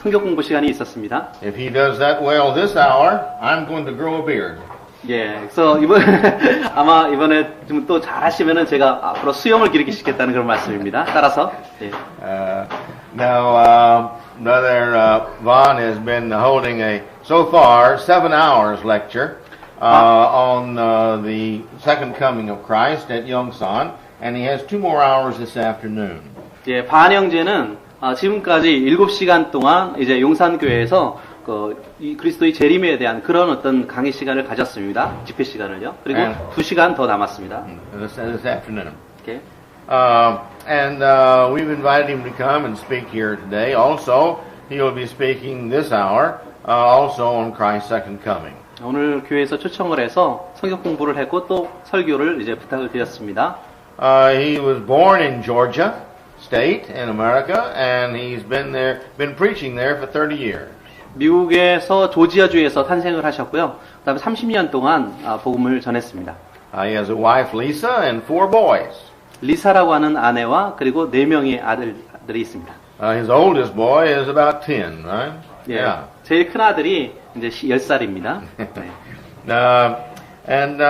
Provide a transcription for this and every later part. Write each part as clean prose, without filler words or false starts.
성경 공부 시간이 있었습니다. If he does that well this hour, I'm going to grow a beard. 예, 그래서 아마 이번에 좀 또 잘하시면은 제가 앞으로 수염을 기르기 시겠다는 그런 말씀입니다. 따라서. 예. Now, Brother Vaughn has been holding so far, 7 hours lecture on the second coming of Christ at Yongsan, and he has 2 more hours this afternoon. 예, 반 형제는 지금까지 7시간 동안 이제 용산교회에서 이 그리스도의 재림에 대한 그런 어떤 강의 시간을 가졌습니다. 집회 시간을요. 그리고 2시간 더 남았습니다. This afternoon. Okay. And we've invited him to come and speak here today. Also, he will be speaking this hour, also on Christ's second coming. 오늘 교회에서 초청을 해서 성경 공부를 했고 또 설교를 이제 부탁을 드렸습니다. He was born in Georgia State in America, and he's been preaching there for 30 years. 미국에서 조지아주에서 탄생을 하셨고요. 그다음에 30년 동안 복음을 전했습니다. He has a wife, Lisa, and 4 boys. 리사라고 하는 아내와 그리고 4명의 아들이 있습니다. His oldest boy is about 10, right? 예, Yeah. 제일 큰 아들이 이제 10살입니다. 네. And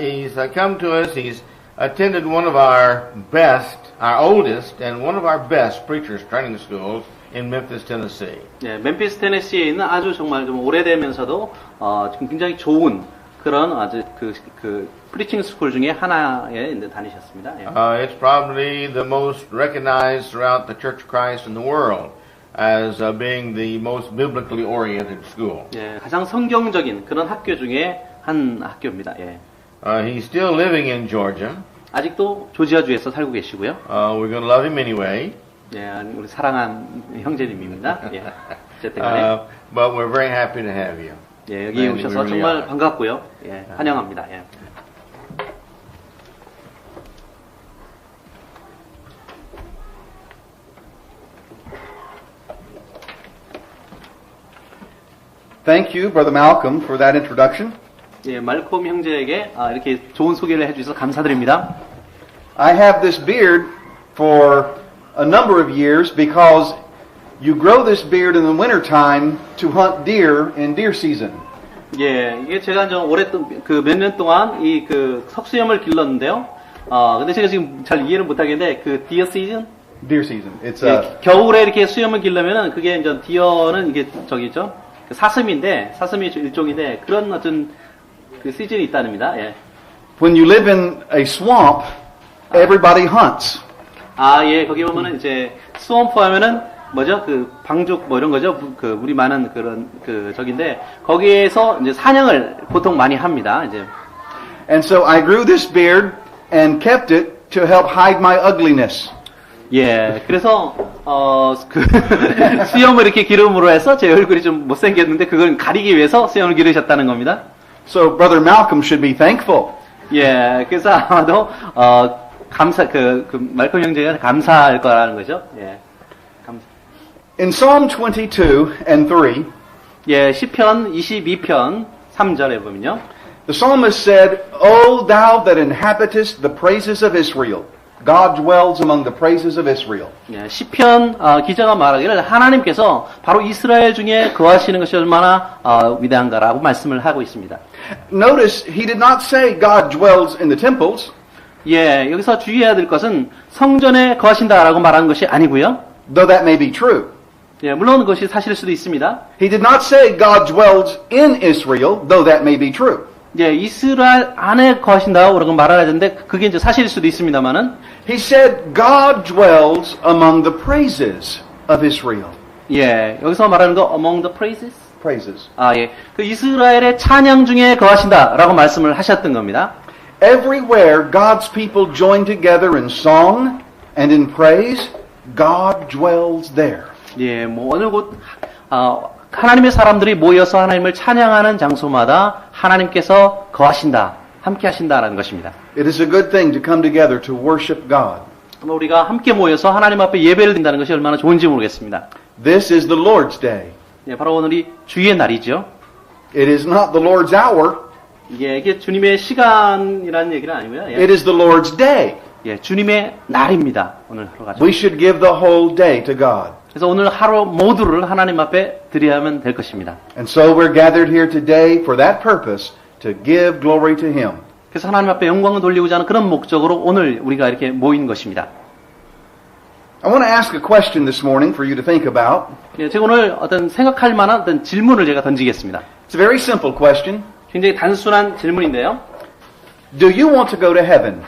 he's come to us. He's attended one of our oldest, and one of our best preachers training schools in Memphis, Tennessee. 예, 멤피스 테네시에 있는 아주 정말 좀 오래되면서도 지금 굉장히 좋은 그런 아주 그 프리칭 스쿨 중에 하나에 다니셨습니다. 예. It's probably the most recognized throughout the Church of Christ in the world as being the most biblically oriented school. 예, 가장 성경적인 그런 학교 중에 한 학교입니다. 예. He's still living in Georgia. 아직도 조지아주에서 살고 계시고요. We're going to love him anyway. 예, 우리 사랑한 형제님입니다. 예. 어쨌든 간에. But we're very happy to have you. 예, 여기 오셔서 정말 반갑고요. 예, 환영합니다. 예. Thank you, Brother Malcolm, for that introduction. 예, 말콤 형제에게 이렇게 좋은 소개를 해주셔서 감사드립니다. I have this beard for a number of years because you grow this beard in the wintertime to hunt deer in deer season. 예, 이게 제가 좀 몇 년 동안 이 석수염을 길렀는데요. 근데 제가 지금 잘 이해를 못하겠는데 deer season? Deer season. It's 예, 겨울에 이렇게 수염을 기르면은 그게 이제 디어는 이게 저기죠. 사슴이 일종인데 그런 어떤 그 시즌이 있답니다. 예. when you live in a swamp, everybody hunts. 예, 거기 보면은 이제 스왑프 하면은 뭐죠? 방죽 이런 거죠? 물이 많은 그런 저긴데 거기에서 이제 사냥을 보통 많이 합니다. 이제. And so I grew this beard and kept it to help hide my ugliness. 예, 그래서 수염을 이렇게 기름으로 해서 제 얼굴이 좀 못생겼는데 그걸 가리기 위해서 수염을 기르셨다는 겁니다. So Brother Malcolm should be thankful. 예, 그래서 아마도 말콤 형제가 감사할 거라는 거죠. 예. In Psalm 22 and 3, 예, 시편 22편 3절에 보면요. the psalmist said, O thou that inhabitest the praises of Israel, God dwells among the praises of Israel. 예, 시편 기자가 말하기를 하나님께서 바로 이스라엘 중에 거하시는 것이 얼마나 위대한가라고 말씀을 하고 있습니다. Notice he did not say God dwells in the temples. 예, 여기서 주의해야 될 것은 성전에 거하신다라고 말하는 것이 아니고요. Though that may be true. 예, 물론 그것이 사실일 수도 있습니다. He did not say God dwells in Israel, though that may be true. 예, 이스라엘 안에 거하신다고 그런 말을 하는데 그게 이제 사실일 수도 있습니다만은. He said God dwells among the praises of Israel. 예, 여기서 말하는 거 among the praises. Praises. 예, 그 이스라엘의 찬양 중에 거하신다라고 말씀을 하셨던 겁니다. Everywhere God's people join together in song and in praise, God dwells there. 예, 어느 곳 하나님의 사람들이 모여서 하나님을 찬양하는 장소마다 하나님께서 거하신다, 함께 하신다라는 것입니다. It is a good thing to come together to worship God. 우리가 함께 모여서 하나님 앞에 예배를 드린다는 것이 얼마나 좋은지 모르겠습니다. This is the Lord's day. 예, 바로 오늘이 주의 날이죠. It is not the Lord's hour. 이게 주님의 시간이라는 얘기는 아니고요. 예. It is the Lord's day. 예, 주님의 날입니다. 오늘 하루가. We should give the whole day to God. 그래서 오늘 하루 모두를 하나님 앞에 드려야만 될 것입니다. And so we're gathered here today for that purpose, to give glory to Him. 그래서 하나님 앞에 영광을 돌리고자 하는 그런 목적으로 오늘 우리가 이렇게 모인 것입니다. I want to ask a question this morning for you to think about. 예, 제가 오늘 어떤 생각할 만한 어떤 질문을 제가 던지겠습니다. It's a very simple question. 굉장히 단순한 질문인데요. Do you want to go to heaven?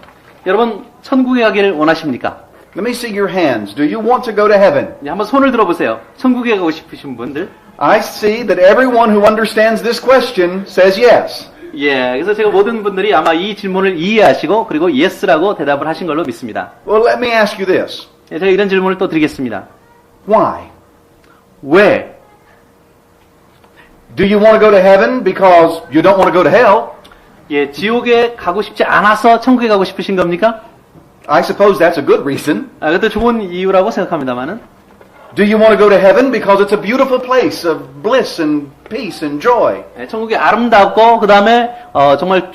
여러분 천국에 가기를 원하십니까? Let me see your hands. Do you want to go to heaven? 예, 한번 손을 들어보세요. 천국에 가고 싶으신 분들. I see that everyone who understands this question says yes. 예, 그래서 제가 모든 분들이 아마 이 질문을 이해하시고 그리고 yes라고 대답을 하신 걸로 믿습니다. Well, let me ask you this. 예, 제가 이런 질문을 또 드리겠습니다. Why? 왜? Do you want to go to heaven because you don't want to go to hell? 예, 지옥에 가고 싶지 않아서 천국에 가고 싶으신 겁니까? I suppose that's a good reason. 아, 그것도 좋은 이유라고 생각합니다만은. Do you want to go to heaven because it's a beautiful place of bliss and peace and joy? 예, 천국이 아름답고 그 다음에 정말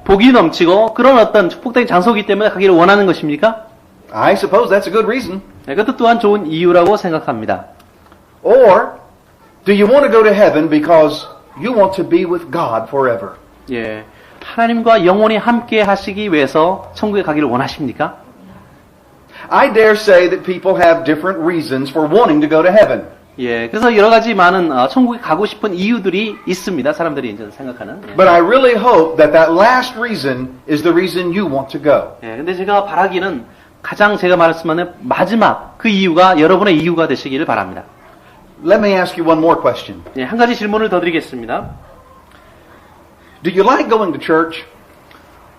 복이 넘치고 그런 어떤 축복된 장소이기 때문에 가기를 원하는 것입니까? I suppose that's a good reason. 예, 그것도 또한 좋은 이유라고 생각합니다. Or do you want to go to heaven because you want to be with God forever? 예, 하나님과 영원히 함께 하시기 위해서 천국에 가기를 원하십니까? I dare say that people have different reasons for wanting to go to heaven. 예, 그래서 여러 가지 많은 천국에 가고 싶은 이유들이 있습니다. 사람들이 이제 생각하는. 예. But I really hope that that last reason is the reason you want to go. 예, 근데 제가 바라기는 가장 제가 말씀하는 마지막 그 이유가 여러분의 이유가 되시기를 바랍니다. Let me ask you one more question. 예, 한 가지 질문을 더 드리겠습니다. Do you like going to church?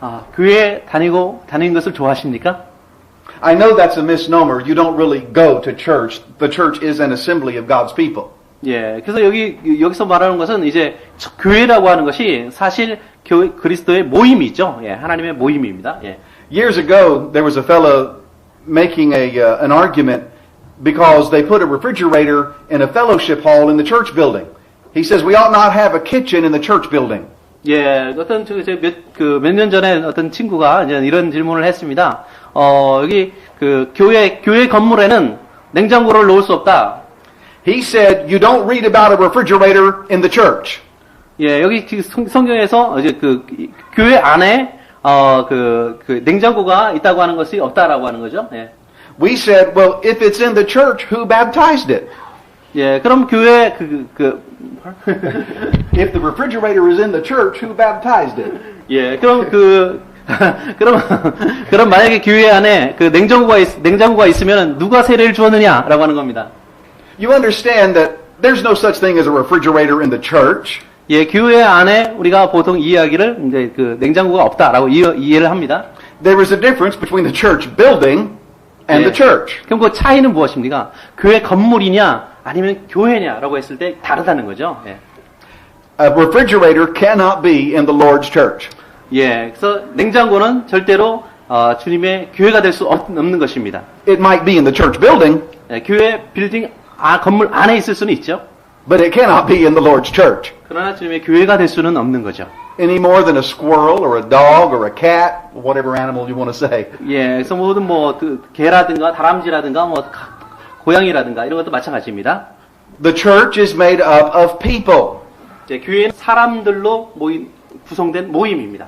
아, 교회 다니는 것을 좋아하십니까? I know that's a misnomer. You don't really go to church. The church is an assembly of God's people. 예, 그래서 여기서 말하는 것은 이제 교회라고 하는 것이 사실 그리스도의 모임이죠. 예, 하나님의 모임입니다. 예. Years ago, there was a fellow making an argument because they put a refrigerator in a fellowship hall in the church building. He says we ought not have a kitchen in the church building. 예, 어떤 몇 년 전에 어떤 친구가 이제 이런 질문을 했습니다. 여기 교회 건물에는 냉장고를 놓을 수 없다. He said you don't read about a refrigerator in the church. 예, 여기 성경에서 이제 교회 안에 냉장고가 있다고 하는 것이 없다라고 하는 거죠. 예. We said, well, if it's in the church, who baptized it? 예, 그럼 교회 If the refrigerator is in the church, who baptized it? 예, 그럼 그럼 만약에 교회 안에 냉장고가 있으면 누가 세례를 주었느냐라고 하는 겁니다. You understand that there's no such thing as a refrigerator in the church. 예, 교회 안에 우리가 보통 이해하기를 이제 냉장고가 없다라고 이해를 합니다. There is a difference between the church building and the church. 그럼 그 차이는 무엇입니까? 교회 건물이냐 아니면 교회냐라고 했을 때 다르다는 거죠. 예. A refrigerator cannot be in the Lord's church. 예, 그래서 냉장고는 절대로 주님의 교회가 될 수 없는 것입니다. It might be in the church building, 예, 교회 빌딩 건물 안에 있을 수는 있죠. but it cannot be in the Lord's church. 그러나 주님의 교회가 될 수는 없는 거죠. Any more than a squirrel or a dog or a cat, whatever animal you want to say. 예, 그래서 모든 개라든가 다람쥐라든가 고양이라든가 이런 것도 마찬가지입니다. The church is made up of people. 예, 교회는 사람들로 구성된 모임입니다.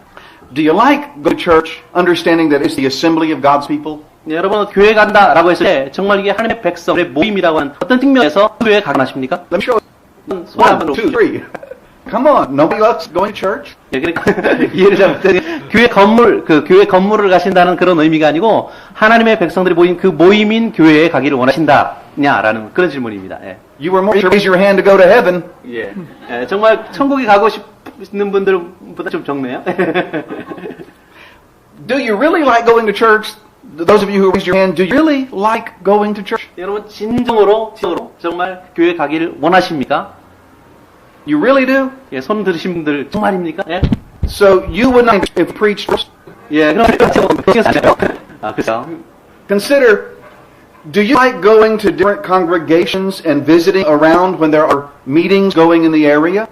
Do you like go to church, understanding that it's the assembly of God's people? 예, 여러분 교회 간다라고 했을 때 정말 이게 하나님의 백성의 모임이라고 하는 어떤 측면에서 교회에 가능하십니까? Let me show you. 손 한번 1, 2, 3. Come on, nobody else going to church? 예, 그러니까 이해를 잘못해 교회 건물을 가신다는 그런 의미가 아니고 하나님의 백성들이 모인 그 모임인 교회에 가기를 원하신다냐라는 그런 질문입니다. 예. You were more to raise your hand to go to heaven. 예. 예, 정말 천국에 가고 싶은 분들보다 좀 적네요. Do you really like going to church? Those of you who raised your hand, do you really like going to church? 여러분 진정으로 정말 교회 가기를 원하십니까? You really do? 예, 손 들으신 분들 정말입니까? 예. So you would not if preached. 예, 그럼 그렇죠. Consider, do you like going to different congregations and visiting around when there are meetings going in the area?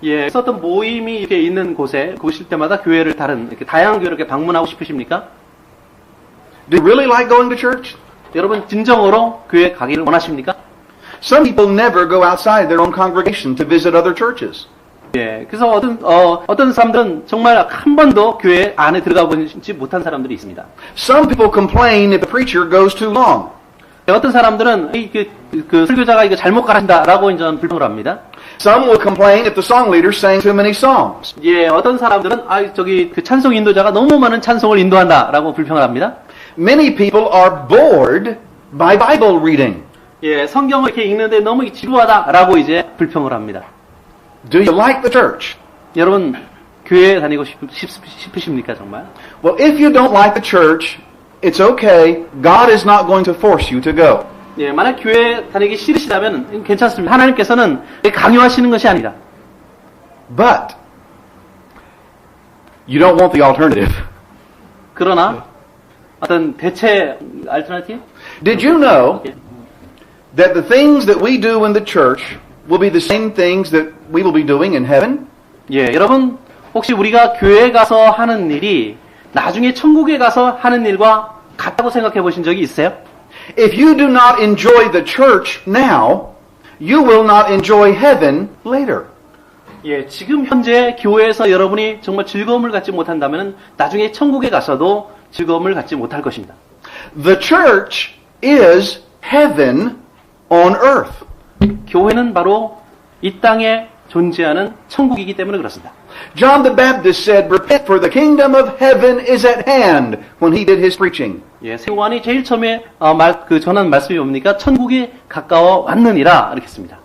예, 그래서 어떤 모임이 이렇게 있는 곳에 보실 때마다 교회를 이렇게 다양한 교회를 이렇게 방문하고 싶으십니까? Do you really like going to church? 여러분 진정으로 교회 가기를 원하십니까? Some people never go outside their own congregation to visit other churches. 예, 그래서 어떤 사람들은 정말 한 번도 교회 안에 들어가 보지 못한 사람들이 있습니다. Some people complain if the preacher goes too long. 어떤 사람들은 그 설교자가 이거 잘못 가르친다라고 이제 불평을 합니다. Some will complain if the song leader sang too many songs. 예, 어떤 사람들은 그 찬송 인도자가 너무 많은 찬송을 인도한다라고 불평을 합니다. Many people are bored by Bible reading. 예, 성경을 이렇게 읽는데 너무 지루하다라고 이제 불평을 합니다. Do you like the church? 여러분 교회 다니고 싶으십니까 정말? Well, if you don't like the church, it's okay. God is not going to force you to go. 예, 만약 교회 다니기 싫으시다면 괜찮습니다. 하나님께서는 강요하시는 것이 아니다. But you don't want the alternative. 그러나 어떤 대체 알터너티브? Did you know that the things that we do in the church will be the same things that we will be doing in heaven? 예, 여러분 혹시 우리가 교회에 가서 하는 일이 나중에 천국에 가서 하는 일과 같다고 생각해 보신 적이 있어요? If you do not enjoy the church now, you will not enjoy heaven later. 예, 지금 현재 교회에서 여러분이 정말 즐거움을 갖지 못한다면 나중에 천국에 가서도 즐거움을 갖지 못할 것입니다. The church is heaven on earth. 교회는 바로 이 땅에 존재하는 천국이기 때문에 그렇습니다. John the Baptist said, "Repent, for the kingdom of heaven is at hand," when he did his preaching. 예, 요한이 제일 처음에 전한 말씀이 뭡니까? 천국이 가까워 왔느니라 이렇게 했습니다.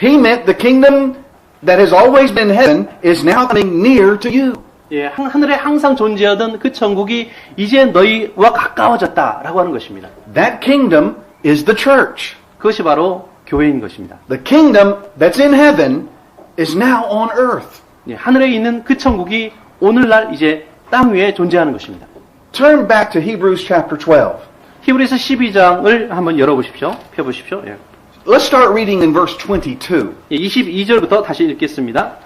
He meant the kingdom that has always been heaven is now coming near to you. 예, 하늘에 항상 존재하던 그 천국이 이제 너희와 가까워졌다라고 하는 것입니다. That kingdom is the church. 그것이 바로 교회인 것입니다. The kingdom that's in heaven is now on earth. 예, 하늘에 있는 그 천국이 오늘날 이제 땅 위에 존재하는 것입니다. Turn back to Hebrews chapter 12. 히브리서 12장을 한번 열어보십시오. 펴보십시오. 예. Let's start reading in verse 22. 예, 22절부터 다시 읽겠습니다.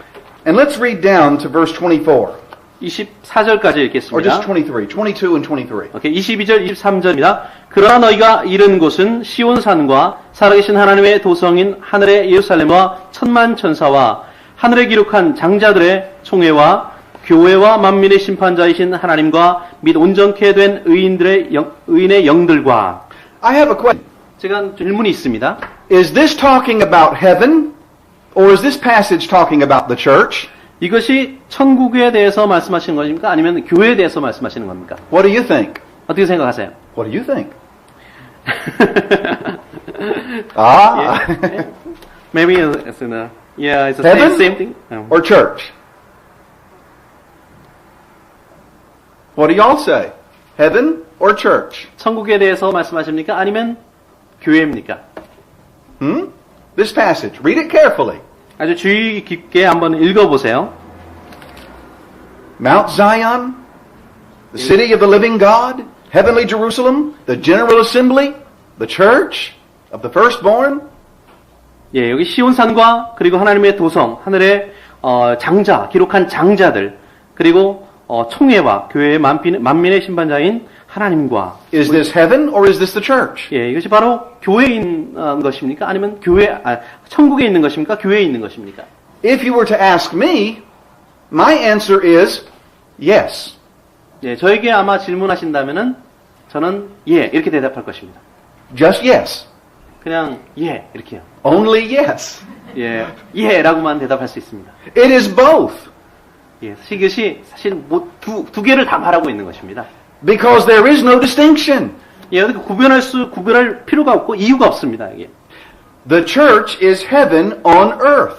And let's read down to verse 24. 24절까지 Or 읽겠습니다. just 23. 22 and 23. 오케이, 22절, 23절입니다. 그러나 너희가 이른 곳은 시온산과 살아계신 하나님의 도성인 하늘의 예루살렘과 천만 천사와 하늘에 기록한 장자들의 총회와 교회와 만민의 심판자이신 하나님과 및 온전케 된 의인의 영들과. I have a question. 제가 질문이 있습니다. Is this talking about heaven? Or is this passage talking about the church? 이것이 천국에 대해서 말씀하시는 것입니까? 아니면 교회에 대해서 말씀하시는 겁니까? What do you think? 어떻게 생각하세요? What do you think? Ah. Maybe it's in a, yeah, it's the Heaven? same thing. Or church? What do y'all say? Heaven or church? 천국에 대해서 말씀하십니까? 아니면 교회입니까? This passage. Read it carefully. 아주 주의 깊게 한번 읽어보세요. Mount Zion, the city of the living God, heavenly Jerusalem, the general assembly, the church of the firstborn. 예, 여기 시온산과 그리고 하나님의 도성, 하늘의 장자, 기록한 장자들, 그리고 총회와 교회의 만민의 심판자인 하나님과. Is this heaven or is this the church? 예, 이것이 바로 교회에 있는 것입니까? 아니면 천국에 있는 것입니까? 교회에 있는 것입니까? If you were to ask me, my answer is yes. 예, 저에게 아마 질문하신다면은 저는 예 이렇게 대답할 것입니다. Just yes. 그냥 예 이렇게요. Only yes. 예, 예라고만 대답할 수 있습니다. It is both. 예, 이것이 사실 두 개를 다 말하고 있는 것입니다. Because there is no distinction. 예, 구별할 필요가 없고 이유가 없습니다. 이게. The church is heaven on earth.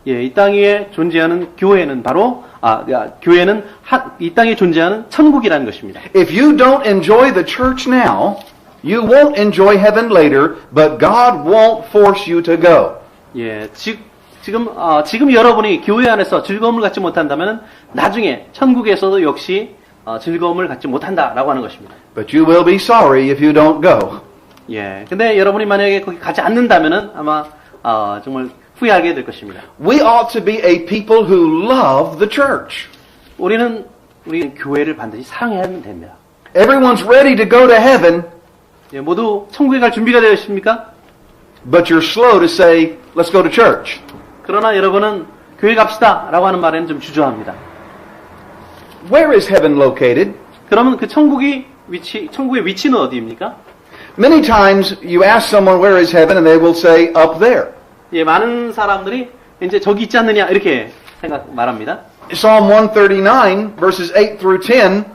예, 이 땅에 존재하는 교회는 바로 교회는 이 땅에 존재하는 천국이라는 것입니다. If you don't enjoy the church now, you won't enjoy heaven later, but God won't force you to go. 예, 지금 여러분이 교회 안에서 즐거움을 갖지 못한다면 나중에 천국에서도 역시 즐거움을 갖지 못한다라고 하는 것입니다. But you will be sorry if you don't go. 예, 근데 여러분이 만약에 거기 가지 않는다면은 아마 정말 후회하게 될 것입니다. We ought to be a people who love the church. 우리 교회를 반드시 사랑해야 됩니다. Everyone's ready to go to heaven, 예, 모두 천국에 갈 준비가 되어 있습니까? But you're slow to say, let's go to church. 그러나 여러분은 교회 갑시다 라고 하는 말에는 좀 주저합니다. Where is heaven located? 그러면 그 천국의 위치는 어디입니까? Many times you ask someone where is heaven and they will say up there. 예, 많은 사람들이 이제 저기 있지 않느냐 이렇게 말합니다. Psalm 139 verses 8 through 10,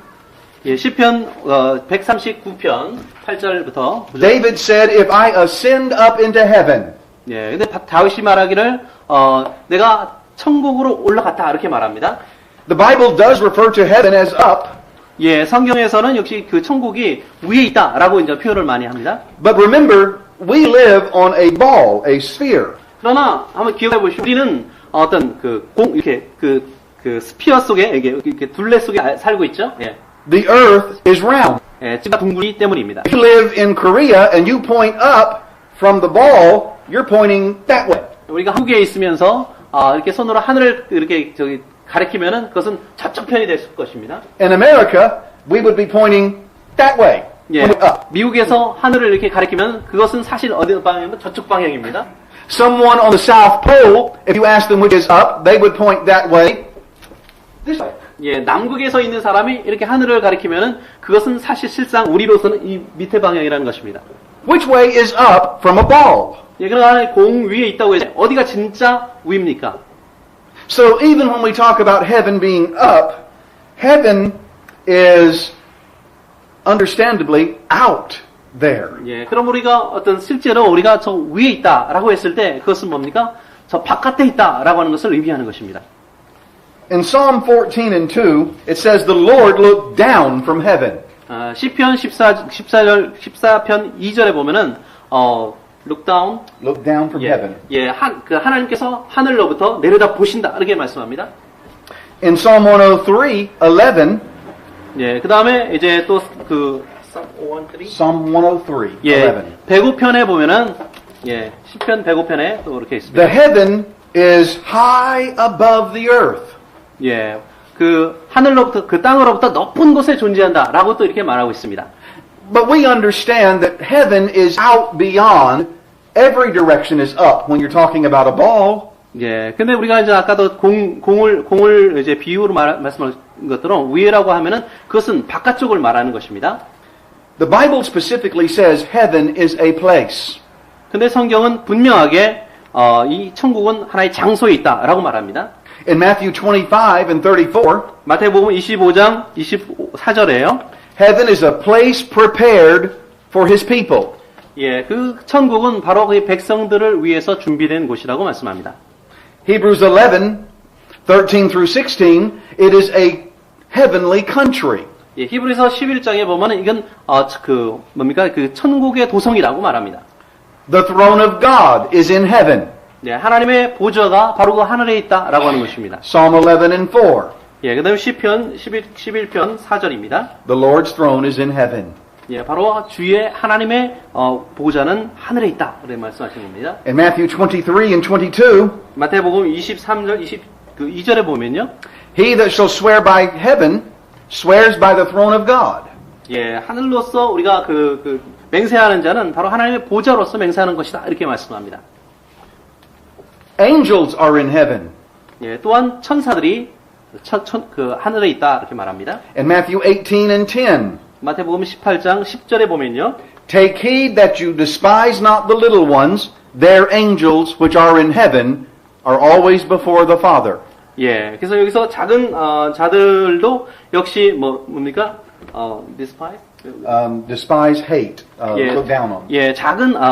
예, 시편 139편 8절부터 9절. David said, if I ascend up into heaven, 예, 근데 다윗이 말하기를 내가 천국으로 올라갔다 이렇게 말합니다. the Bible does refer to heaven as up, 예, 성경에서는 역시 그 천국이 위에 있다라고 이제 표현을 많이 합니다. but remember, we live on a ball, a sphere. 그러나 한번 기억해 보시오. 우리는 어떤 이렇게 스피어 속에 이렇게 둘레 속에 살고 있죠. 예. The earth is round. 예, 지가 둥글기 때문입니다. If you live in Korea and you point up from the ball, you're pointing that way. 우리가 한국에 있으면서 이렇게 손으로 하늘을 이렇게 가리키면은 그것은 저쪽 편이 될 것입니다. In America, we would be pointing that way. 예, up. 미국에서 하늘을 이렇게 가리키면 그것은 사실 어디 방향이면 저쪽 방향입니다. Someone on the South Pole, if you ask them which is up, they would point that way. This way. 예, 남극에서 있는 사람이 이렇게 하늘을 가리키면은 그것은 사실상 우리로서는 이 밑에 방향이라는 것입니다. Which way is up from a ball? 예, 그러나 공 위에 있다고 해서 어디가 진짜 위입니까? So even when we talk about heaven being up, heaven is understandably out there. 예, 그럼 우리가 실제로 우리가 저 위에 있다라고 했을 때 그것은 뭡니까? 저 바깥에 있다라고 하는 것을 의미하는 것입니다. In Psalm 14 and 2, it says the Lord looked down from heaven. 시편 14편 2절에 보면은 look down Look down from heaven. 예, 하나님께서 하늘로부터 내려다 보신다 이렇게 말씀합니다. In Psalm 103, 11, 예, 그다음에 이제 또 Psalm 103, 예, 11. 105편에 보면은 예, 시편 105편에 또 이렇게 있습니다. The heaven is high above the earth. 예, 하늘로부터 그 땅으로부터 높은 곳에 존재한다라고 또 이렇게 말하고 있습니다. But we understand that heaven is out beyond. Every direction is up when you're talking about a ball. 예, 근데 우리가 이제 아까도 공을 이제 비유로 말씀한 것처럼 위에라고 하면은 그것은 바깥쪽을 말하는 것입니다. The Bible specifically says heaven is a place. 근데 성경은 분명하게 이 천국은 하나의 장소에 있다라고 말합니다. In Matthew 25 and 34, 마태복음 25장 24절에요. heaven is a place prepared for his people. 예, 그 천국은 바로 그 백성들을 위해서 준비된 곳이라고 말씀합니다. Hebrews 11, 13 through 16, it is a heavenly country. 예, 히브리서 11장에 보면은 이건 뭡니까? 그 천국의 도성이라고 말합니다. The throne of God is in heaven. 예, 하나님의 보좌가 바로 그 하늘에 있다라고 하는 것입니다. Psalm 11 and 4, 예, 그다음 시편 11편 4절입니다. the Lord's throne is in heaven. 예, 바로 주의 하나님의 보좌는 하늘에 있다. 이렇게 말씀하시는 겁니다. In Matthew 23 and 22, 마태복음 23절 2절에 보면요. he that shall swear by heaven swears by the throne of God. 예, 하늘로서 우리가 맹세하는 자는 바로 하나님의 보좌로서 맹세하는 것이다. 이렇게 말씀합니다. Angels are in heaven. 예, 또한 천사들이 하늘에 있다. 이렇게 말합니다. In Matthew 18 and 10, 마태복음 18장 10절에 보면요. take heed that you despise not the little ones, their angels which are in heaven are always before the Father. 예, 그래서 여기서 작은 자들도 역시 뭡니까? despise? Despise, hate, 예, look down on. 예,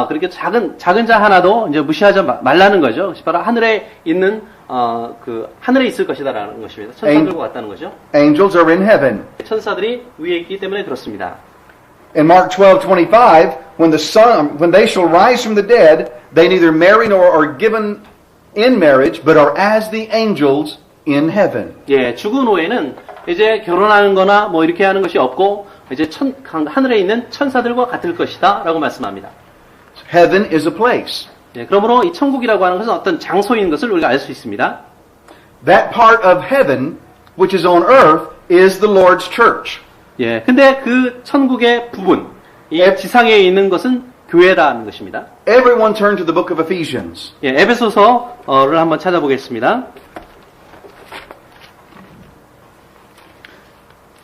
그렇게 작은 자 하나도 이제 무시하지 말라는 거죠. 바로 하늘에 있는 하늘에 있을 것이다라는 것입니다. 천사들과 같다는 거죠. Angels are in heaven. 천사들이 위에 있기 때문에 그렇습니다. In Mark 12:25, when they shall rise from the dead, they neither marry nor are given in marriage, but are as the angels in heaven. 예, 죽은 후에는 이제 결혼하는 거나 이렇게 하는 것이 없고 이제 하늘에 있는 천사들과 같을 것이다라고 말씀합니다. Heaven is a place. 예, 그러므로 이 천국이라고 하는 것은 어떤 장소인 것을 우리가 알 수 있습니다. That part of heaven which is on earth is the Lord's church. 예, 근데 그 천국의 부분, 이 지상에 있는 것은 교회라는 것입니다. Everyone turn to the book of Ephesians. 예, 에베소서를 한번 찾아보겠습니다.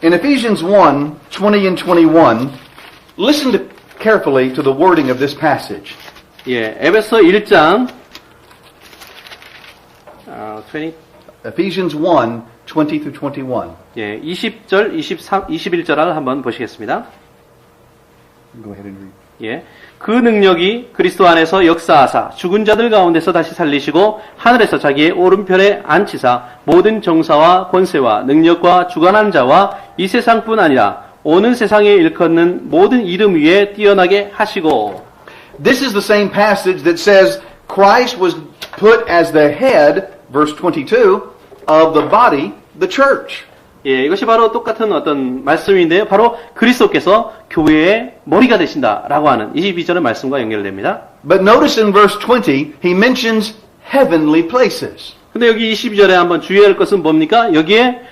In Ephesians 1, 20 and 21, listen carefully to the wording of this passage. 예, 에베소 1장 20 Ephesians 1, 20 through 21. 예, 20절, 23, 21절을 한번 보시겠습니다. Go ahead and read. 예. 그 능력이 그리스도 안에서 역사하사 죽은 자들 가운데서 다시 살리시고 하늘에서 자기의 오른편에 앉히사 모든 정사와 권세와 능력과 주관한 자와 이 세상뿐 아니라 오는 세상에 일컫는 모든 이름 위에 뛰어나게 하시고. This is the same passage that says Christ was put as the head, verse 22, of the body, the church. 예, 이것이 바로 똑같은 어떤 말씀인데요. 바로 그리스도께서 교회의 머리가 되신다라고 하는 22절의 말씀과 연결됩니다. But notice in verse 20, he mentions heavenly places. 근데 여기 22절에 한번 주의할 것은 뭡니까? 여기에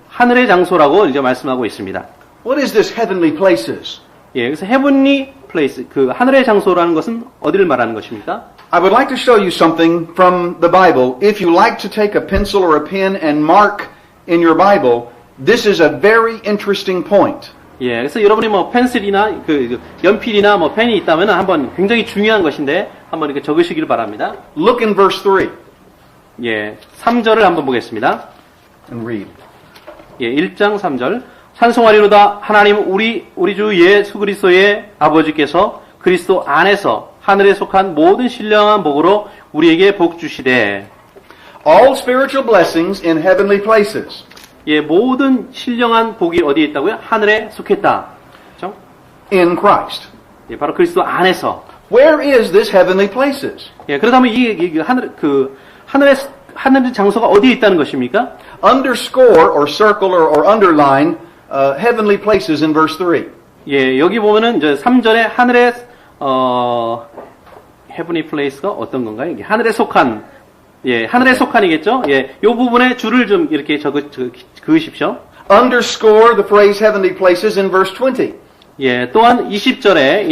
하늘의 장소라고 이제 말씀하고 있습니다. What is this heavenly places? 예, 그래서 heavenly place, 그 하늘의 장소라는 것은 어디를 말하는 것입니까? I would like to show you something from the Bible. If you like to take a pencil or a pen and mark in your Bible, this is a very interesting point. 예, 그래서 여러분이 뭐 펜슬이나 그 연필이나 뭐 펜이 있다면 한번 굉장히 중요한 것인데 한번 이렇게 적으시길 바랍니다. Look in verse 3 예, 3절을 한번 보겠습니다. and read. 예, 1장 3절. 찬송하리로다 하나님 우리 주 예수 그리스도의 아버지께서 그리스도 안에서 하늘에 속한 모든 신령한 복으로 우리에게 복 주시되. All spiritual blessings in heavenly places. 예, 모든 신령한 복이 어디에 있다고요? 하늘에 속했다. 그렇죠? In Christ. 예, 바로 그리스도 안에서. Where is this heavenly places? 예, 그렇다면 이 하늘의 장소가 어디에 있다는 것입니까? Underscore or circle or underline heavenly places in verse 3. 예, 여기 보면은 이제 3절에 하늘의 heavenly place가 어떤 건가요? 이게 하늘에 속한, 예, 하늘에 속한이겠죠? 예, 요 부분에 줄을 좀 이렇게 그으십시오. Underscore the phrase heavenly places in verse 20. 예, 또한 20절에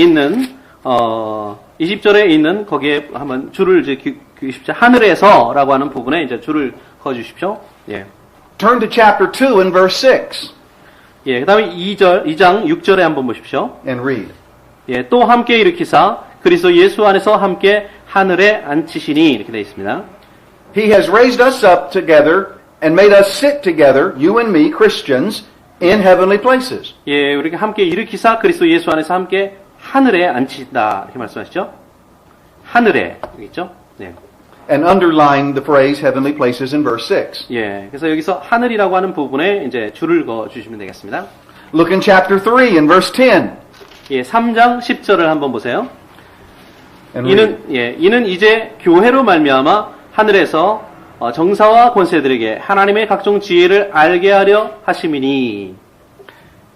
있는 거기에 한번 줄을 이제 그으십시오. 하늘에서라고 하는 부분에 이제 줄을 그어 주십시오. 예. Turn to chapter 2 and verse 6 예, 그다음에 2장 6절에 한번 보십시오. and read. 예, 또 함께 일으키사 그리스도 예수 안에서 함께 하늘에 앉히시니 이렇게 되어 있습니다. He has raised us up together and made us sit together, you and me, Christians, in heavenly places. 예, 우리가 함께 일으키사 그리스도 예수 안에서 함께 하늘에 앉히신다 이렇게 말씀하시죠. 하늘에 여기 있죠. 네. And underline the phrase heavenly places in verse 6. 예, 그래서 여기서 하늘이라고 하는 부분에 이제 줄을 그어 주시면 되겠습니다. Look in chapter 3 and verse 10. 예, 3장 10절을 한번 보세요. And read. 이는 이제 교회로 말미암아 하늘에서 정사와 권세들에게 하나님의 각종 지혜를 알게 하려 하심이니.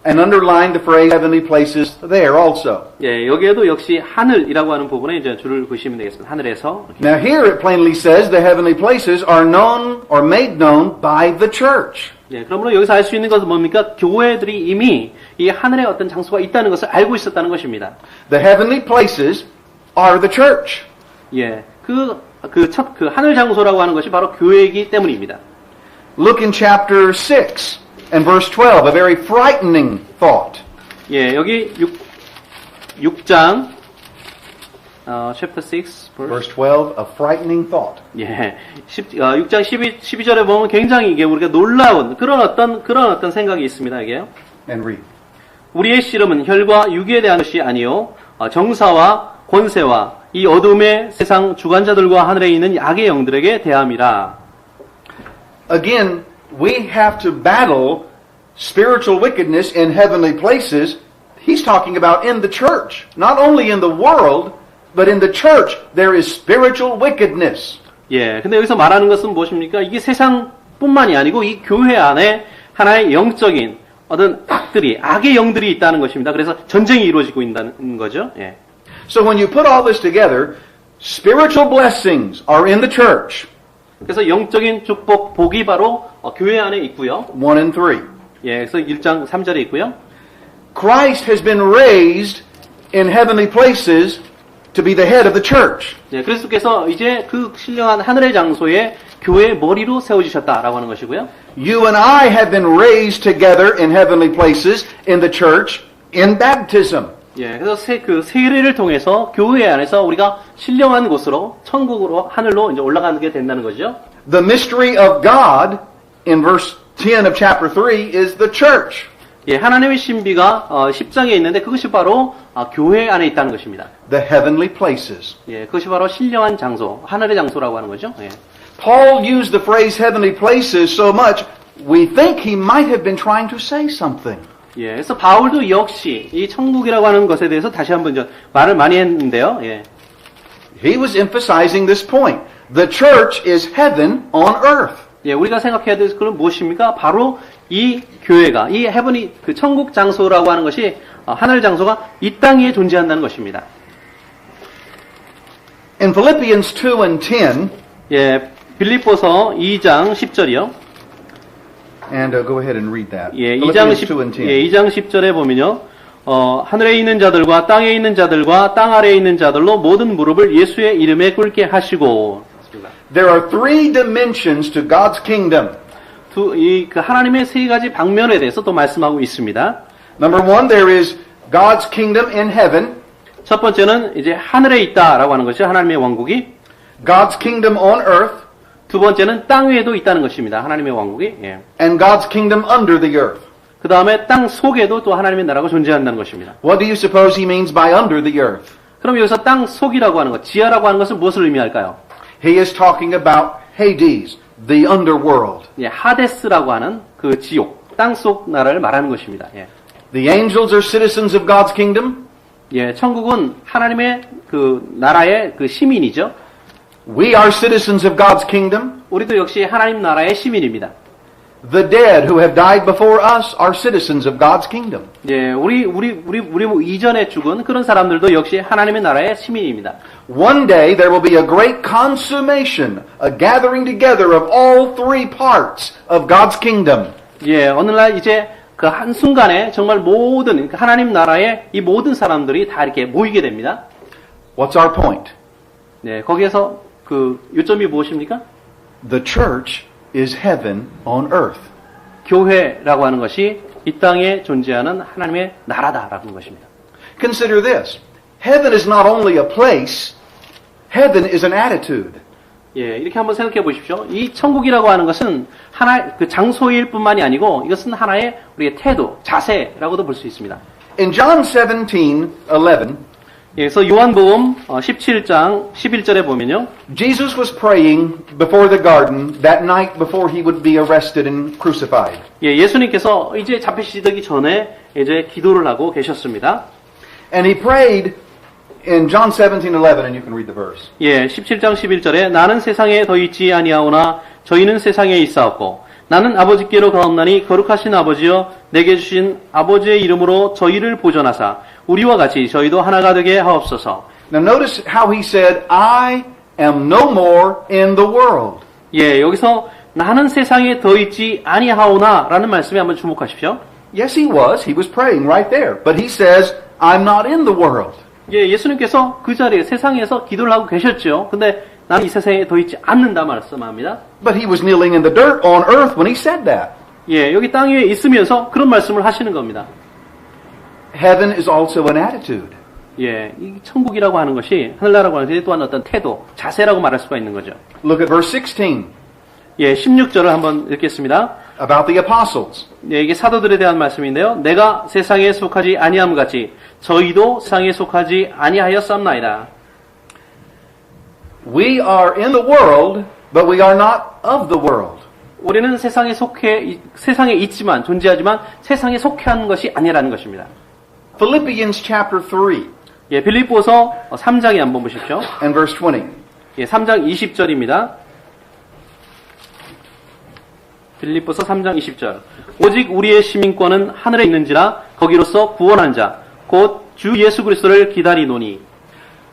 And underline the phrase heavenly places there also. 예, 여기에도 역시 하늘이라고 하는 부분에 이제 줄을 그으시면 되겠습니다. 하늘에서. Now here it plainly says the heavenly places are known or made known by the church. 예, 그러므로 여기서 알 수 있는 것은 뭡니까? 교회들이 이미 이 하늘에 어떤 장소가 있다는 것을 알고 있었다는 것입니다. The heavenly places are the church. 예, 그 하늘 장소라고 하는 것이 바로 교회이기 때문입니다. Look in chapter 6 and verse 12, a very frightening thought. 예, 여기 6장, chapter 6, Verse 12, a frightening thought. 예, 6장 12절에 보면 굉장히 이게 우리가 놀라운 그런 어떤 생각이 있습니다, 이게요. And read. 우리의 씨름은 혈과 육에 대한 것이 아니요 정사와 권세와 이 어둠의 세상 주관자들과 하늘에 있는 악의 영들에게 대함이라. Again, we have to battle spiritual wickedness in heavenly places. He's talking about in the church. Not only in the world, but in the church there is spiritual wickedness. 예, 근데 여기서 말하는 것은 무엇입니까? 이게 세상뿐만이 아니고 이 교회 안에 하나의 영적인 어떤 악의 영들이 있다는 것입니다. 그래서 전쟁이 이루어지고 있다는 거죠. 예. So when you put all this together, spiritual blessings are in the church. 그래서 영적인 축복, 복이 바로 교회 안에 있고요. 1 and 3. 예, 그래서 1장 3절에 있고요. Christ has been raised in heavenly places to be the head of the church. 예, 그리스도께서 이제 그 신령한 하늘의 장소에 교회의 머리로 세워지셨다라고 하는 것이고요. You and I have been raised together in heavenly places in the church in baptism. 예, 그래서 그 세례를 통해서 교회 안에서 우리가 신령한 곳으로 천국으로 하늘로 이제 올라가게 된다는 거죠. The mystery of God in verse 10 of chapter 3 is the church. 예, 하나님의 신비가 10장에 있는데 그것이 바로 교회 안에 있다는 것입니다. The heavenly places. 예, 그것이 바로 신령한 장소, 하늘의 장소라고 하는 거죠. 예. Paul used the phrase heavenly places so much, we think he might have been trying to say something. 예, 그래서 바울도 역시 이 천국이라고 하는 것에 대해서 다시 한번 말을 많이 했는데요. 예. He was emphasizing this point. The church is heaven on earth. 예, 우리가 생각해야 될 것은 무엇입니까? 바로 이 교회가, 이 헤븐이, 그 천국 장소라고 하는 것이, 하늘 장소가 이 땅에 존재한다는 것입니다. In Philippians 2 and 10, 예, 빌립보서 2장 10절이요. and go ahead and read that. 예, 2장 10, 2 and 10. 예, 2장 10절에 보면요. 하늘에 있는 자들과 땅에 있는 자들과 땅 아래에 있는 자들로 모든 무릎을 예수의 이름에 꿇게 하시고. There are three dimensions to God's kingdom. 그 하나님의 세 가지 방면에 대해서 또 말씀하고 있습니다. Number one, there is God's kingdom in heaven, 첫 번째는 이제 하늘에 있다라고 하는 것이 하나님의 왕국이. God's kingdom on earth, 두 번째는 땅 위에도 있다는 것입니다. 하나님의 왕국이. 예. and God's kingdom under the earth. 그 다음에 땅 속에도 또 하나님의 나라가 존재한다는 것입니다. What do you suppose he means by under the earth? 그럼 여기서 땅 속이라고 하는 것, 지하라고 하는 것은 무엇을 의미할까요? He is talking about Hades, the underworld. 예, 하데스라고 하는 그 지옥, 땅 속 나라를 말하는 것입니다. 예. The angels are citizens of God's kingdom. 예, 천국은 하나님의 그 나라의 그 시민이죠. We are citizens of God's kingdom. 우리도 역시 하나님 나라의 시민입니다. The dead who have died before us are citizens of God's kingdom. 예, 우리 이전에 죽은 그런 사람들도 역시 하나님의 나라의 시민입니다. One day there will be a great consummation, a gathering together of all three parts of God's kingdom. 예, 어느 날 이제 그 한순간에 정말 모든 하나님 나라의 이 모든 사람들이 다 이렇게 모이게 됩니다. What's our point? 네, 거기에서 그 요점이 무엇입니까? The church is heaven on earth. 교회라고 하는 것이 이 땅에 존재하는 하나님의 나라다라고 하는 것입니다. Consider this. Heaven is not only a place, heaven is an attitude. 예, 이렇게 한번 생각해 보십시오. 이 천국이라고 하는 것은 하나의 그 장소일 뿐만이 아니고 이것은 하나의 우리의 태도, 자세라고도 볼 수 있습니다. In John 17:11, 예, 그래서 요한복음 17장 11절에 보면요. Jesus was praying before the garden that night before he would be arrested and crucified. 예, 예수님께서 이제 잡히시기 전에 이제 기도를 하고 계셨습니다. And he prayed in John 17:11, and you can read the verse. 예, 17장 11절에 나는 세상에 더 있지 아니하오나 저희는 세상에 있사옵고 나는 아버지께로 가옵나니 거룩하신 아버지여 내게 주신 아버지의 이름으로 저희를 보존하사 우리와 같이 저희도 하나가 되게 하옵소서. Now notice how he said, I am no more in the world. 예, 여기서 나는 세상에 더 있지 아니하오나 라는 말씀에 한번 주목하십시오. Yes, he was. He was praying right there. But he says, I'm not in the world. 예, 예수님께서 그 자리에 세상에서 기도를 하고 계셨죠. 근데 나는 이 세상에 더 있지 않는다 말씀합니다. But he was kneeling in the dirt on earth when he said that. 예, 여기 땅 위에 있으면서 그런 말씀을 하시는 겁니다. Heaven is also an attitude. 예, 이 천국이라고 하는 것이 하늘나라고 하는 것이 또한 어떤 태도, 자세라고 말할 수가 있는 거죠. Look at verse 16 예, 16절을 한번 읽겠습니다. about the apostles. 예, 이게 사도들에 대한 말씀인데요. 내가 세상에 속하지 아니함 같이 저희도 세상에 속하지 아니하였사옵나이다. We are in the world, but we are not of the world. 우리는 세상에 있지만 존재하지만 세상에 속해 하는 것이 아니라는 것입니다. Philippians chapter 3 예, 빌립보서 3장에 한번 보십시오. and verse 20. 예, 3장 20절입니다. 빌립보서 3장 20절. 오직 우리의 시민권은 하늘에 있는지라 거기로서 구원한 자, 곧 주 예수 그리스도를 기다리노니.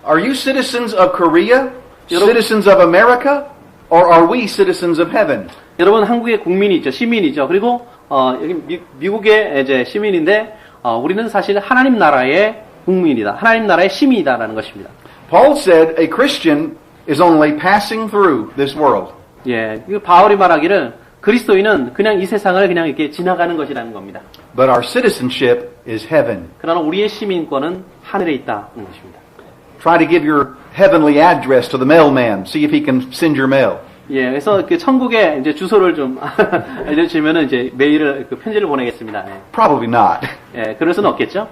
Are you citizens of Korea? 여러분- Citizens of America? Or are we citizens of heaven? 여러분 한국의 국민이죠, 시민이죠. 그리고 여기 미국의 이제 시민인데 우리는 사실 하나님 나라의 국민이다. 하나님 나라의 시민이다라는 것입니다. Paul said a Christian is only passing through this world. 예, 그 바울이 말하기를 그리스도인은 그냥 이 세상을 그냥 이렇게 지나가는 것이라는 겁니다. But our citizenship is heaven. 그러나 우리의 시민권은 하늘에 있다는 것입니다. Try to give your heavenly address to the mailman. See if he can send your mail. 예, 그래서 그 천국에 이제 주소를 좀 알려주시면은 이제 메일을 그 편지를 보내겠습니다. 예. Probably not. 예, 그럴 수는 없겠죠.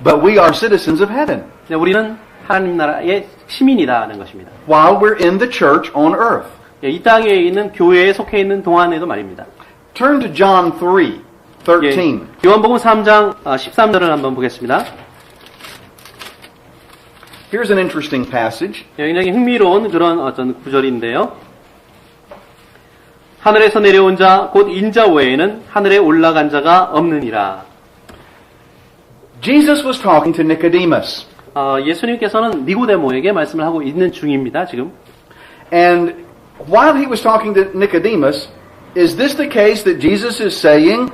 But we are citizens of heaven 네, 우리는 하나님 나라의 시민이다는 것입니다. while we're in the church on earth. 예, 이 땅에 있는 교회에 속해 있는 동안에도 말입니다. Turn to John 3:13. 예, 요한복음 3장 13절을 한번 보겠습니다. Here's an interesting passage. 예, 굉장히 흥미로운 그런 어떤 구절인데요. 하늘에서 내려온 자 곧 인자 외에는 하늘에 올라간 자가 없느니라. Jesus was talking to Nicodemus. 예수님께서는 니고데모에게 말씀을 하고 있는 중입니다. 지금. And while he was talking to Nicodemus, is this the case that Jesus is saying,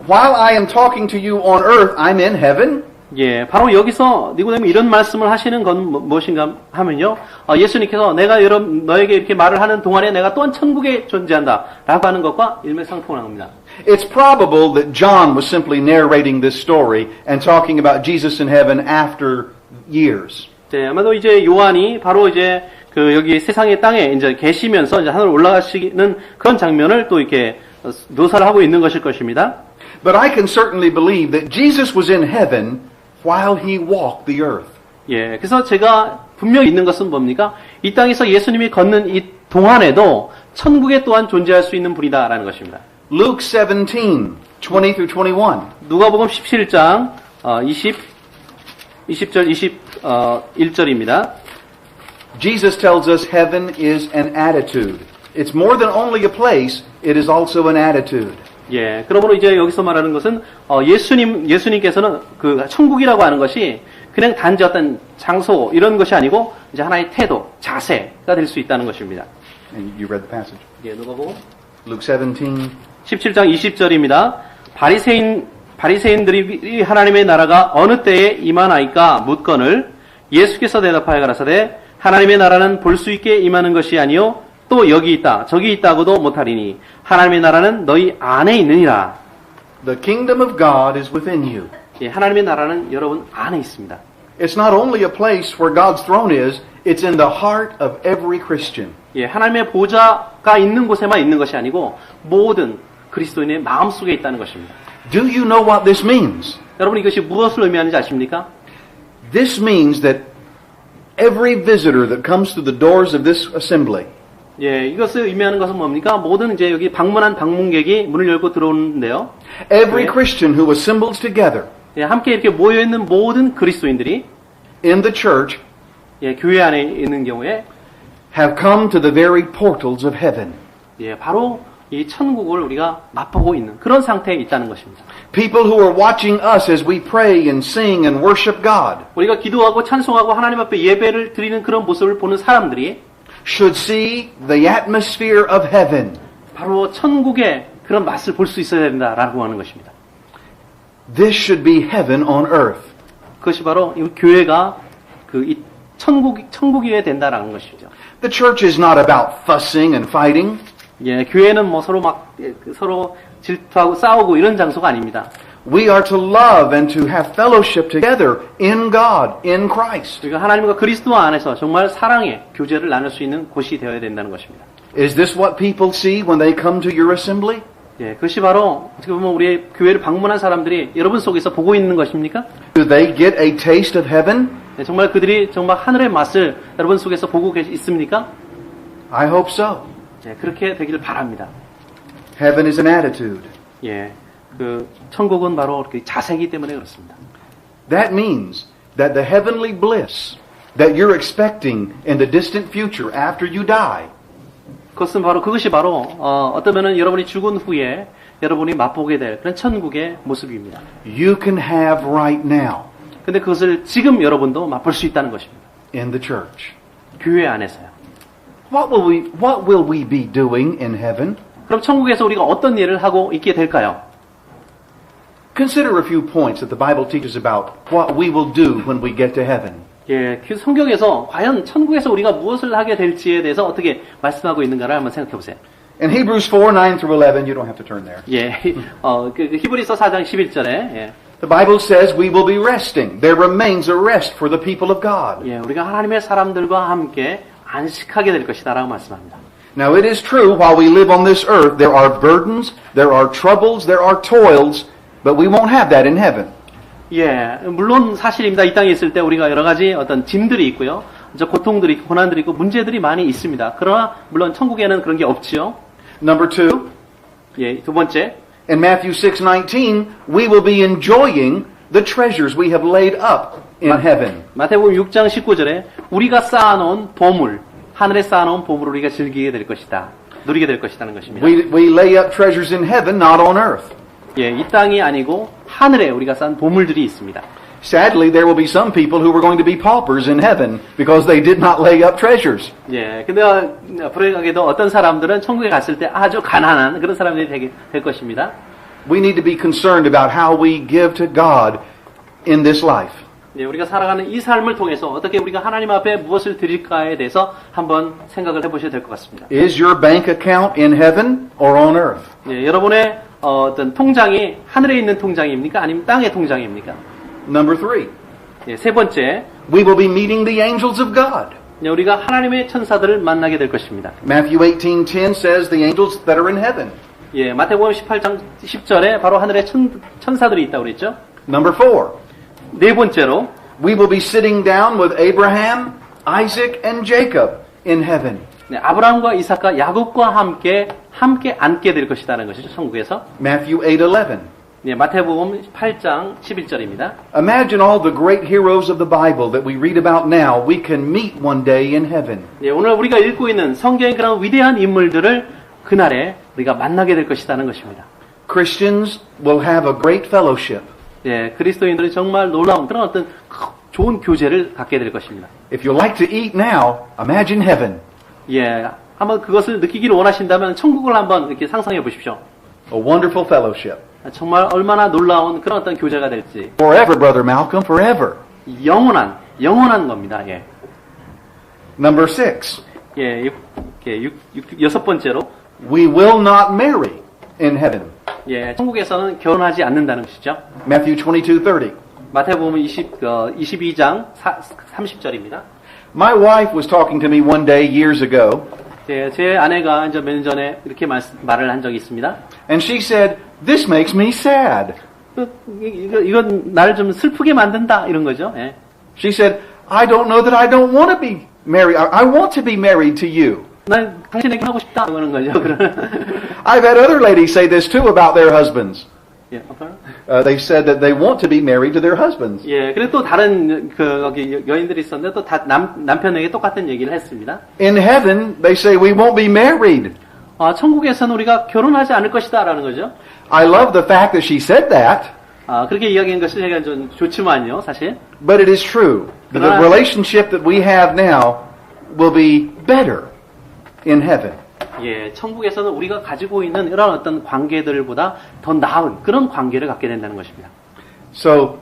while I am talking to you on earth, I'm in heaven? 예, 바로 여기서 니고데모 이런 말씀을 하시는 건 무엇인가 하면요. 예수님께서 내가 너에게 이렇게 말을 하는 동안에 내가 또한 천국에 존재한다 라고 하는 것과 일맥상통하는 겁니다. It's probable that John was simply narrating this story and talking about Jesus in heaven after years. 네, 아마도 이제 요한이 바로 이제 그 여기 세상의 땅에 이제 계시면서 이제 하늘 올라가시는 그런 장면을 또 이렇게 묘사를 하고 있는 것일 것입니다. But I can certainly believe that Jesus was in heaven while he walked the earth. 예, 그래서 제가 분명히 있는 것은 뭡니까? 이 땅에서 예수님이 걷는 이 동안에도 천국에 또한 존재할 수 있는 분이다라는 것입니다. Luke 17, 20 through 21. 누가복음 17장 20절 21절입니다. Jesus tells us heaven is an attitude. It's more than only a place, it is also an attitude. 예, 그러므로 이제 여기서 말하는 것은 예수님께서는 그 천국이라고 하는 것이 그냥 단지 어떤 장소 이런 것이 아니고 이제 하나의 태도, 자세가 될 수 있다는 것입니다. And you read the passage. 예, 누가복음 Luke 17. 17장 20절입니다. 바리새인들이 하나님의 나라가 어느 때에 임하나이까 묻거늘 예수께서 대답하여 가라사대 하나님의 나라는 볼 수 있게 임하는 것이 아니요 또 여기 있다 저기 있다고도 못하리니 하나님의 나라는 너희 안에 있느니라. The kingdom of God is within you. 예, 하나님의 나라는 여러분 안에 있습니다. It's not only a place where God's throne is, it's in the heart of every Christian. 예, 하나님의 보좌가 있는 곳에만 있는 것이 아니고 모든 그리스도인의 마음속에 있다는 것입니다. Do you know what this means? 여러분 이것이 무엇을 의미하는지 아십니까? This means that every visitor that comes through the doors of this assembly 예, 이것을 의미하는 것은 뭡니까? 모든 이제 여기 방문한 방문객이 문을 열고 들어오는데요. every Christian who assembles together 예, 함께 이렇게 모여 있는 모든 그리스도인들이 in the church 예, 교회 안에 있는 경우에 have come to the very portals of heaven. 예, 바로 이 천국을 우리가 맛보고 있는 그런 상태에 있다는 것입니다. People who are watching us as we pray and sing and worship God 우리가 기도하고 찬송하고 하나님 앞에 예배를 드리는 그런 모습을 보는 사람들이 should see the atmosphere of heaven. 바로 천국의 그런 맛을 볼 수 있어야 된다라고 하는 것입니다. This should be heaven on earth. 그것이 바로 이 교회가 그 이 천국이어야 된다라는 것이죠. The church is not about fussing and fighting. 예, 교회는 뭐 서로 막 서로 질투하고 싸우고 이런 장소가 아닙니다. We are to love and to have fellowship together in God, in Christ. 우리가 하나님과 그리스도 안에서 정말 사랑의 교제를 나눌 수 있는 곳이 되어야 된다는 것입니다. Is this what people see when they come to your assembly? 예, 그것이 바로 어떻게 보면 우리의 교회를 방문한 사람들이 여러분 속에서 보고 있는 것입니까? Do they get a taste of heaven? 예, 정말 그들이 정말 하늘의 맛을 여러분 속에서 보고 있습니까? I hope so. 예, 그렇게 되기를 바랍니다. Heaven is an attitude. 예, 그 천국은 바로 이렇게 자세이기 때문에 그렇습니다. That means that the heavenly bliss that you're expecting in the distant future after you die 그것이 바로 어떠면은 여러분이 죽은 후에 여러분이 맛보게 될 그런 천국의 모습입니다. you can have right now 근데 그것을 지금 여러분도 맛볼 수 있다는 것입니다. in the church. 교회 안에서요. What will we be doing in heaven? 그럼 천국에서 우리가 어떤 일을 하고 있게 될까요? Consider a few points that the Bible teaches about what we will do when we get to heaven. 예, 그 성경에서 과연 천국에서 우리가 무엇을 하게 될지에 대해서 어떻게 말씀하고 있는가를 한번 생각해 보세요. In Hebrews 4, 9 through 11, you don't have to turn there. 예, 그 히브리서 4장 11절에 예, The Bible says we will be resting. There remains a rest for the people of God. 예, 우리가 하나님의 사람들과 함께 안식하게 될 것이다라고 말씀합니다. Now it is true, while we live on this earth, there are burdens, there are troubles, there are toils, but we won't have that in heaven. 예, 물론 사실입니다. 이 땅에 있을 때 우리가 여러 가지 어떤 짐들이 있고요. 고통들이 있고, 고난들이 있고, 문제들이 많이 있습니다. 그러나, 물론 천국에는 그런 게 없지요. Number 2, 예, 두 번째. in Matthew 6:19, we will be enjoying the treasures we have laid up in heaven. 마태복음 6장 19절에 우리가 쌓아놓은 보물, 하늘에 쌓아놓은 보물을 우리가 즐기게 될 것이다. 누리게 될 것이라는 것입니다. We lay up treasures in heaven, not on earth. 예, 이 땅이 아니고 하늘에 우리가 쌓은 보물들이 있습니다. Sadly, there will be some people who are going to be paupers in heaven because they did not lay up treasures. 예, 근데 불행하게도 어떤 사람들은 천국에 갔을 때 아주 가난한 그런 사람들이 되게 될 것입니다. We need to be concerned about how we give to God in this life. 예, 우리가 살아가는 이 삶을 통해서 어떻게 우리가 하나님 앞에 무엇을 드릴까에 대해서 한번 생각을 해보셔야 될 것 같습니다. Is your bank account in heaven or on earth? 예, 여러분의 어떤 통장이 하늘에 있는 통장입니까? 아니면 땅의 통장입니까? Number 3, 예, 세 번째, we will be meeting the angels of God. 예, 우리가 하나님의 천사들을 만나게 될 것입니다. Matthew 18:10 says the angels that are in heaven. 예, 마태복음 18장 10절에 바로 하늘에 천사들이 있다고 그랬죠. Number 4, 네 번째로, we will be sitting down with Abraham, Isaac, and Jacob in heaven. 네, 아브라함과 이삭과 야곱과 함께 앉게 될 것이라는 것이죠. 천국에서. Matthew 8:11. 네, 마태복음 8장 11절입니다. Imagine all the great heroes of the Bible that we read about now, we can meet one day in heaven. 네, 오늘 우리가 읽고 있는 성경의 그런 위대한 인물들을 그날에 우리가 만나게 될 것이라는 것입니다. Christians will have a great fellowship. 예, 그리스도인들이 정말 놀라운 그런 어떤 좋은 교제를 갖게 될 것입니다. If you like to eat now, imagine heaven. 예, 한번 그것을 느끼기를 원하신다면 천국을 한번 이렇게 상상해 보십시오. A wonderful fellowship. 정말 얼마나 놀라운 그런 어떤 교제가 될지. Forever, Brother Malcolm, forever. 영원한 겁니다. 예. Number 6, 예, 여섯 번째로, we will not marry in heaven. 예, 천국에서는 결혼하지 않는다는 것이죠. Matthew 22:30. 마태복음 22장 30절입니다. My wife was talking to me one day years ago, 제 아내가 이제 몇 년 전에 이렇게 말을 한 적이 있습니다. and she said, "This makes me sad." 이건 나를 좀 슬프게 만든다 이런 거죠. 예. She said, "I don't know that I don't want to be married. I want to be married to you." 난 당신에게 하고 싶다 그러는 거죠. I've had other ladies say this too about their husbands. 예, They said that they want to be married to their husbands. 예, 그리고 또 다른 여기 여인들이 있었는데 또 다 남편에게 똑같은 얘기를 했습니다. In heaven, they say we won't be married. 천국에서는 우리가 결혼하지 않을 것이다라는 거죠. I love the fact that she said that, 그렇게 이야기한 것이 제가 좀 좋지만요, 사실. but it is true. The relationship that we have now will be better in heaven. 예, 천국에서는 우리가 가지고 있는 이런 어떤 관계들보다 더 나은 그런 관계를 갖게 된다는 것입니다. So,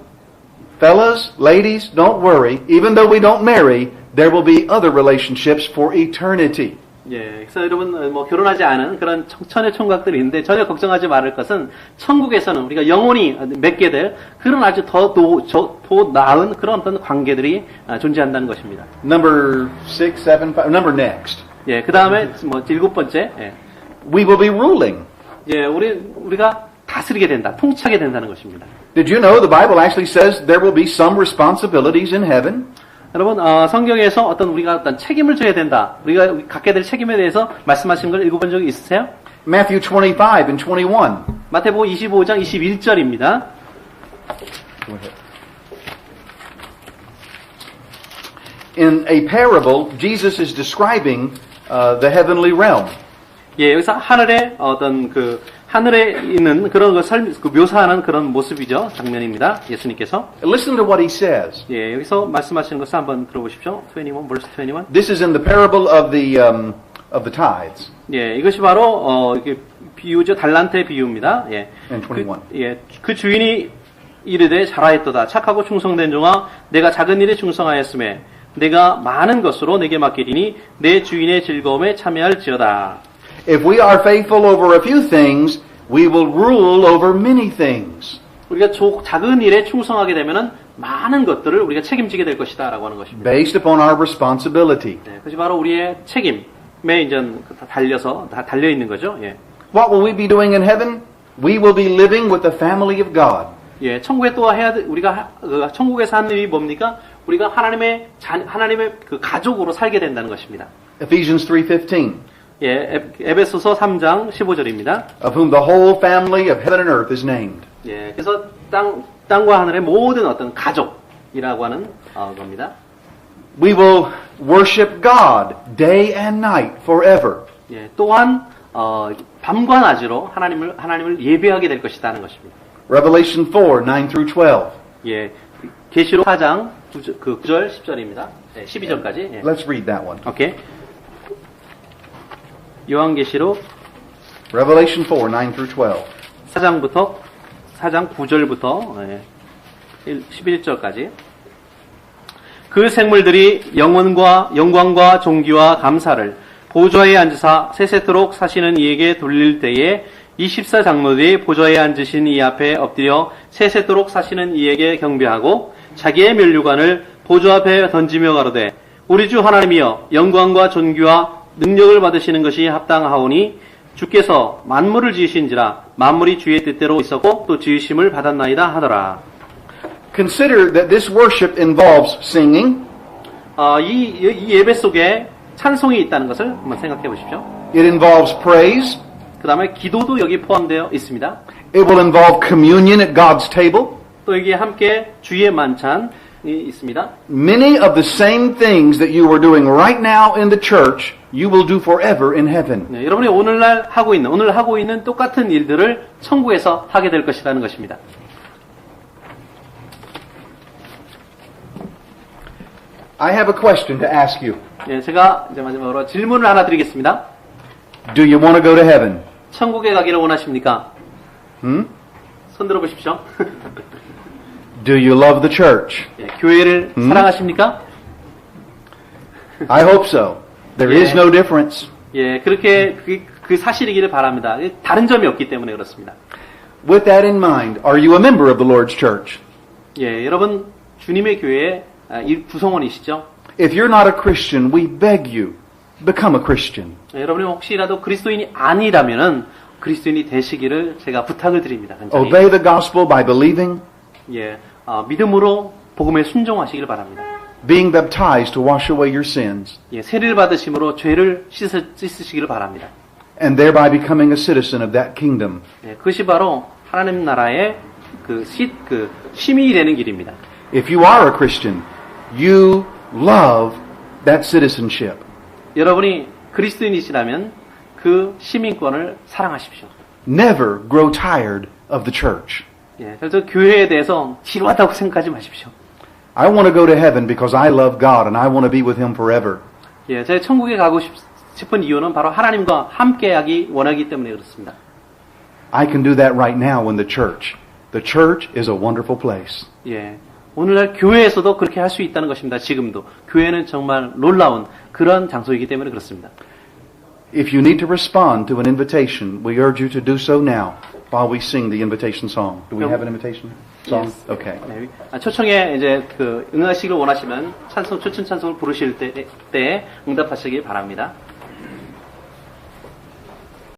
fellas, ladies, don't worry. Even though we don't marry, there will be other relationships for eternity. 예, 그래서 여러분 뭐 결혼하지 않은 그런 천의 총각들이 있는데 전혀 걱정하지 말을 것은 천국에서는 우리가 영원히 맺게 될 그런 아주 더 나은 그런 어떤 관계들이 존재한다는 것입니다. Number 6, 7, 5. Number next. 예, 그 다음에 뭐 일곱 번째, 예, We will be ruling. 예, 우리가 다스리게 된다, 통치하게 된다는 것입니다. Did you know the Bible actually says there will be some responsibilities in heaven? 여러분, 성경에서 우리가 어떤 책임을 져야 된다, 우리가 갖게 될 책임에 대해서 말씀하신 걸 읽어본 적이 있으세요? Matthew 25 and 21. 마태복음 25장 21절입니다. In a parable, Jesus is describing the heavenly realm. 예, 여기서 하늘에 하늘에 있는 그런 묘사하는 그런 모습이죠. 장면입니다. 예수님께서. Listen to what he says. 예, 여기서 말씀하시는 것을 한번 들어보십시오. 21, verse 21. This is in the parable of the of the tithes. 예, 이것이 바로 이게 비유죠. 달란트의 비유입니다. 예. And 21. 그 주인이 이르되 잘하였도다. 착하고 충성된 종아, 내가 작은 일에 충성하였음에 내가 많은 것으로 내게 맡기리니 내 주인의 즐거움에 참여할지어다. If we are faithful over a few things, we will rule over many things. 우리가 작은 일에 충성하게 되면은 많은 것들을 우리가 책임지게 될 것이다라고 하는 것입니다. Based upon our responsibility. 네, 그것이 바로 우리의 책임에 이제 다 달려 있는 거죠. 예. What will we be doing in heaven? We will be living with the family of God. 예, 천국에 또 우리가 천국에서 하는 일이 뭡니까? 우리가 하나님의 그 가족으로 살게 된다는 것입니다. Ephesians 3:15. 예, 에베소서 3장 15절입니다. Of whom the whole family of heaven and earth is named. 예, 그래서 땅과 하늘의 모든 어떤 가족이라고 하는 겁니다. We will worship God day and night forever. 예, 또한 밤과 낮으로 하나님을 예배하게 될 것이라는 것입니다. Revelation 4, 9 through 12. 예, 계시록 4장 9절 10절입니다. 예, 12절까지. 예. Let's read that one. 오케이. 요한계시록 Revelation 4, 9 through 12. 4장 9절부터 11절까지. 그 생물들이 영광과 존귀와 감사를 보좌에 앉으사 세세토록 사시는 이에게 돌릴 때에 24장로들이 보좌에 앉으신 이 앞에 엎드려 세세토록 사시는 이에게 경배하고 자기의 면류관을 보좌 앞에 던지며 가로되 우리 주 하나님이여 영광과 존귀와 능력을 받으시는 것이 합당하오니 주께서 만물을 지으신지라 만물이 주의 뜻대로 있었고 또 지으심을 받았나이다 하더라. Consider that this worship involves singing. 이 예배 속에 찬송이 있다는 것을 한번 생각해 보십시오. It involves praise. 그 다음에 기도도 여기 포함되어 있습니다. It will involve communion at God's table. 또 여기에 함께 주의 만찬이 있습니다. Many of the same things that you are doing right now in the church, you will do forever in heaven. 네, 여러분이 오늘 하고 있는 똑같은 일들을 천국에서 하게 될 것이라는 것입니다. I have a question to ask you. 네, 제가 이제 마지막으로 질문을 하나 드리겠습니다. Do you want to go to heaven? 천국에 가기를 원하십니까? Hmm? 손 들어보십시오. Do you love the church? 네, 교회를 사랑하십니까? I hope so. There is no difference. 예, 그렇게 그 사실이기를 바랍니다. 다른 점이 없기 때문에 그렇습니다. With that in mind, are you a member of the Lord's church? 예, 여러분 주님의 교회의 구성원이시죠? If you're not a Christian, we beg you, become a Christian. 예, 여러분이 혹시라도 그리스도인이 아니라면은 그리스도인이 되시기를 제가 부탁을 드립니다. 간절히. Obey the gospel by believing, 예, 믿음으로 복음에 순종하시기를 바랍니다. being baptized to wash away your sins, 예, 세례를 받으심으로 죄를 씻으시기를 바랍니다. and thereby becoming a citizen of that kingdom. 예, 그것이 바로 하나님 나라의 시민이 되는 길입니다. If you are a Christian, you love that citizenship. 여러분이 그리스도인이시라면 그 시민권을 사랑하십시오. Never grow tired of the church. 예, 그래서 교회에 대해서 지루하다고 생각하지 마십시오. I want to go to heaven because I love God and I want to be with Him forever. 예, 제가 천국에 가고 싶은 이유는 바로 하나님과 함께하기 원하기 때문에 그렇습니다. I can do that right now in the church. The church is a wonderful place. 예, 오늘날 교회에서도 그렇게 할 수 있다는 것입니다. 지금도 교회는 정말 놀라운 그런 장소이기 때문에 그렇습니다. If you need to respond to an invitation, we urge you to do so now while we sing the invitation song. Do we have an invitation song? Yes. Okay. 네, 초청에 이제 응하시기를 원하시면 초청 찬송을 부르실 때 응답하시길 바랍니다.